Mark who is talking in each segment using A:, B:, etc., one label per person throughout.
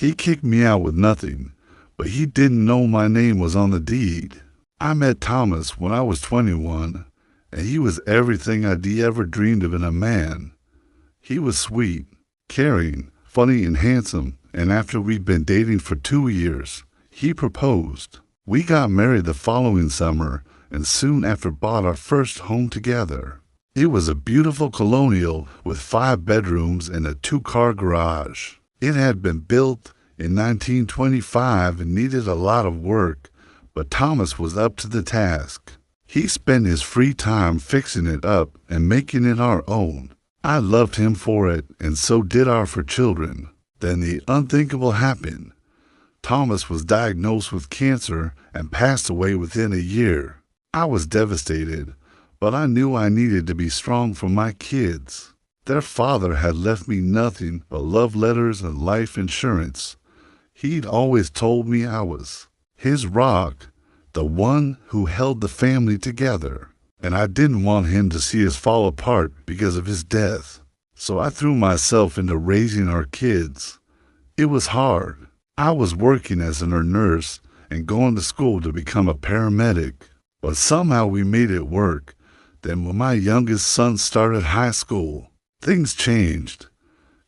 A: He kicked me out with nothing, but he didn't know my name was on the deed. I met Thomas when I was 21, and he was everything I'd ever dreamed of in a man. He was sweet, caring, funny, and handsome, and after we'd been dating for 2 years, he proposed. We got married the following summer, and soon after bought our first home together. It was a beautiful colonial with 5 bedrooms and a 2-car garage. It had been built in 1925 and needed a lot of work, but Thomas was up to the task. He spent his free time fixing it up and making it our own. I loved him for it, and so did our 4 children. Then the unthinkable happened. Thomas was diagnosed with cancer and passed away within a year. I was devastated, but I knew I needed to be strong for my kids. Their father had left me nothing but love letters and life insurance. He'd always told me I was his rock, the one who held the family together, and I didn't want him to see us fall apart because of his death. So I threw myself into raising our kids. It was hard. I was working as a nurse and going to school to become a paramedic, but somehow we made it work. Then when my youngest son started high school, things changed.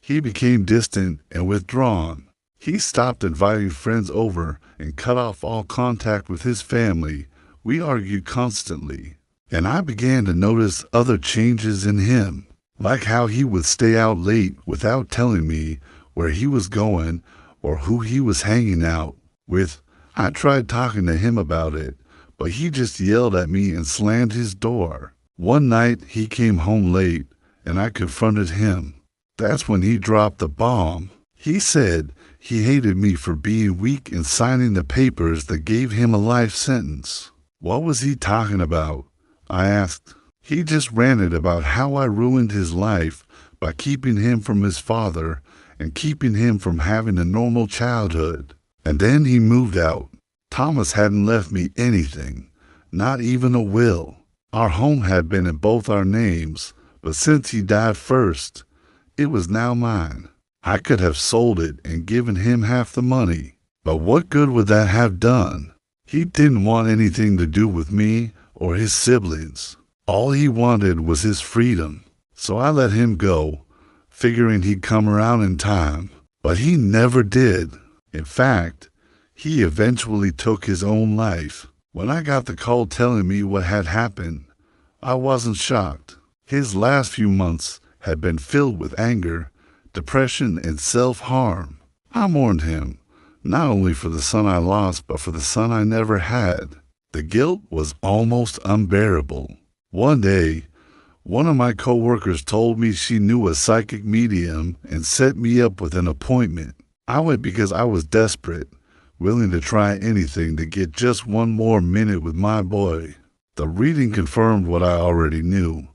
A: He became distant and withdrawn. He stopped inviting friends over and cut off all contact with his family. We argued constantly, and I began to notice other changes in him, like how he would stay out late without telling me where he was going or who he was hanging out with. I tried talking to him about it, but he just yelled at me and slammed his door. One night he came home late, and I confronted him. That's when he dropped the bomb. He said he hated me for being weak and signing the papers that gave him a life sentence. What was he talking about? I asked. He just ranted about how I ruined his life by keeping him from his father and keeping him from having a normal childhood. And then he moved out. Thomas hadn't left me anything, not even a will. Our home had been in both our names, but since he died first, it was now mine. I could have sold it and given him half the money, but what good would that have done? He didn't want anything to do with me or his siblings. All he wanted was his freedom, so I let him go, figuring he'd come around in time, but he never did. In fact, he eventually took his own life. When I got the call telling me what had happened, I wasn't shocked. His last few months had been filled with anger, depression, and self-harm. I mourned him, not only for the son I lost, but for the son I never had. The guilt was almost unbearable. One day, one of my coworkers told me she knew a psychic medium and set me up with an appointment. I went because I was desperate, willing to try anything to get just one more minute with my boy. The reading confirmed what I already knew,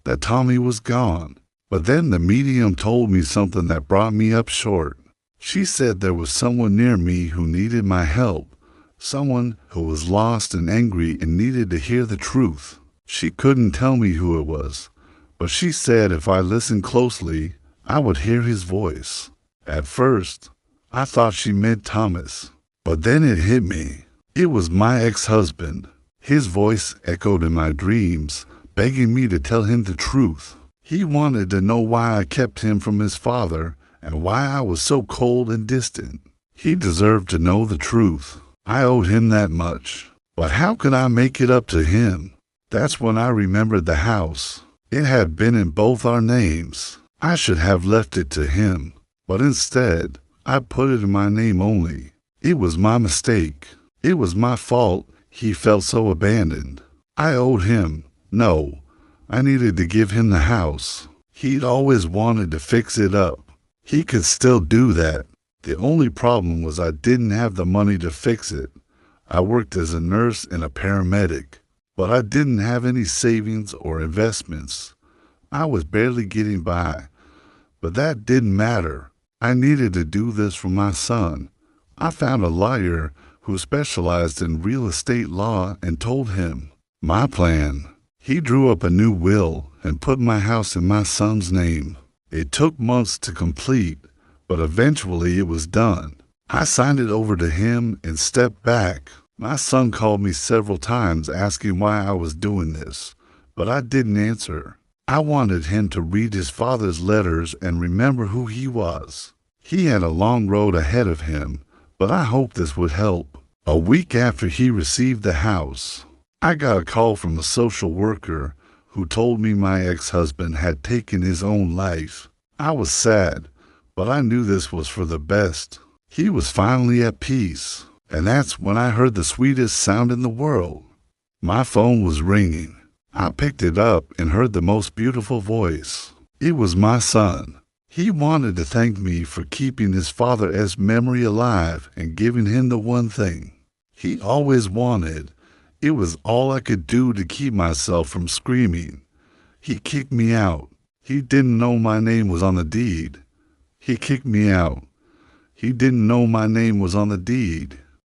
A: that Tommy was gone. But then the medium told me something that brought me up short. She said there was someone near me who needed my help, someone who was lost and angry and needed to hear the truth. She couldn't tell me who it was, but she said if I listened closely, I would hear his voice. At first, I thought she meant Thomas, but then it hit me. It was my ex-husband. His voice echoed in my dreams, begging me to tell him the truth. He wanted to know why I kept him from his father and why I was so cold and distant. He deserved to know the truth. I owed him that much. But how could I make it up to him? That's when I remembered the house. It had been in both our names. I should have left it to him, but instead, I put it in my name only. It was my mistake. It was my fault he felt so abandoned. I owed him. No, I needed to give him the house. He'd always wanted to fix it up. He could still do that. The only problem was I didn't have the money to fix it. I worked as a nurse and a paramedic, but I didn't have any savings or investments. I was barely getting by, but that didn't matter. I needed to do this for my son. I found a lawyer who specialized in real estate law and told him my plan. He drew up a new will and put my house in my son's name. It took months to complete, but eventually it was done. I signed it over to him and stepped back. My son called me several times asking why I was doing this, but I didn't answer. I wanted him to read his father's letters and remember who he was. He had a long road ahead of him, but I hoped this would help. A week after he received the house, I got a call from a social worker who told me my ex-husband had taken his own life. I was sad, but I knew this was for the best. He was finally at peace, and that's when I heard the sweetest sound in the world. My phone was ringing. I picked it up and heard the most beautiful voice. It was my son. He wanted to thank me for keeping his father's memory alive and giving him the one thing he always wanted. It was all I could do to keep myself from screaming. He kicked me out. He didn't know my name was on the deed. He kicked me out. He didn't know my name was on the deed.